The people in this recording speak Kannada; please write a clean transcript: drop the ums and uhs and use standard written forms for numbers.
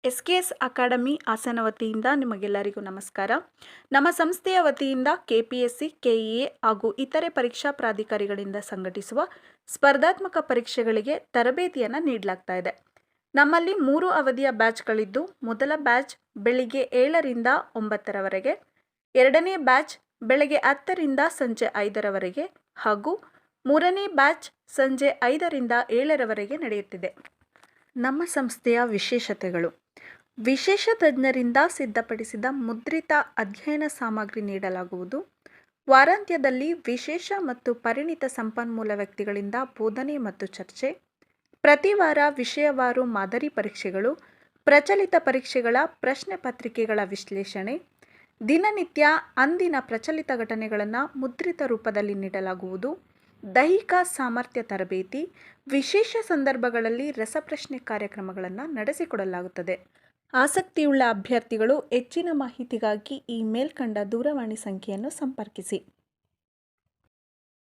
SKS ಅಕಾಡೆಮಿ ಹಾಸನ ವತಿಯಿಂದ ನಿಮಗೆಲ್ಲರಿಗೂ ನಮಸ್ಕಾರ. ನಮ್ಮ ಸಂಸ್ಥೆಯ ವತಿಯಿಂದ KPSC, KEA ಹಾಗೂ ಇತರೆ ಪರೀಕ್ಷಾ ಪ್ರಾಧಿಕಾರಿಗಳಿಂದ ಸಂಘಟಿಸುವ ಸ್ಪರ್ಧಾತ್ಮಕ ಪರೀಕ್ಷೆಗಳಿಗೆ ತರಬೇತಿಯನ್ನು ನೀಡಲಾಗ್ತಾ ಇದೆ. ನಮ್ಮಲ್ಲಿ 3 ಅವಧಿಯ ಬ್ಯಾಚ್ಗಳಿದ್ದು, ಮೊದಲ ಬ್ಯಾಚ್ ಬೆಳಿಗ್ಗೆ 7ರಿಂದ 9ರವರೆಗೆ, ಎರಡನೇ ಬ್ಯಾಚ್ ಬೆಳಗ್ಗೆ 10ರಿಂದ ಸಂಜೆ 5ರವರೆಗೆ ಹಾಗೂ ಮೂರನೇ ಬ್ಯಾಚ್ ಸಂಜೆ 5ರಿಂದ 7ರವರೆಗೆ ನಡೆಯುತ್ತಿದೆ. ನಮ್ಮ ಸಂಸ್ಥೆಯ ವಿಶೇಷತೆಗಳು: ವಿಶೇಷ ತಜ್ಞರಿಂದ ಸಿದ್ಧಪಡಿಸಿದ ಮುದ್ರಿತ ಅಧ್ಯಯನ ಸಾಮಗ್ರಿ ನೀಡಲಾಗುವುದು. ವಾರಾಂತ್ಯದಲ್ಲಿ ವಿಶೇಷ ಮತ್ತು ಪರಿಣಿತ ಸಂಪನ್ಮೂಲ ವ್ಯಕ್ತಿಗಳಿಂದ ಬೋಧನೆ ಮತ್ತು ಚರ್ಚೆ. ಪ್ರತಿ ವಾರ ವಿಷಯವಾರು ಮಾದರಿ ಪರೀಕ್ಷೆಗಳು, ಪ್ರಚಲಿತ ಪರೀಕ್ಷೆಗಳ ಪ್ರಶ್ನೆ ಪತ್ರಿಕೆಗಳ ವಿಶ್ಲೇಷಣೆ. ದಿನನಿತ್ಯ ಅಂದಿನ ಪ್ರಚಲಿತ ಘಟನೆಗಳನ್ನು ಮುದ್ರಿತ ರೂಪದಲ್ಲಿ ನೀಡಲಾಗುವುದು. ದೈಹಿಕ ಸಾಮರ್ಥ್ಯ ತರಬೇತಿ. ವಿಶೇಷ ಸಂದರ್ಭಗಳಲ್ಲಿ ರಸಪ್ರಶ್ನೆ ಕಾರ್ಯಕ್ರಮಗಳನ್ನು ನಡೆಸಿಕೊಡಲಾಗುತ್ತದೆ. ಆಸಕ್ತಿಯುಳ್ಳ ಅಭ್ಯರ್ಥಿಗಳು ಹೆಚ್ಚಿನ ಮಾಹಿತಿಗಾಗಿ ಈ ಮೇಲ್ಕಂಡ ದೂರವಾಣಿ ಸಂಖ್ಯೆಯನ್ನು ಸಂಪರ್ಕಿಸಿ.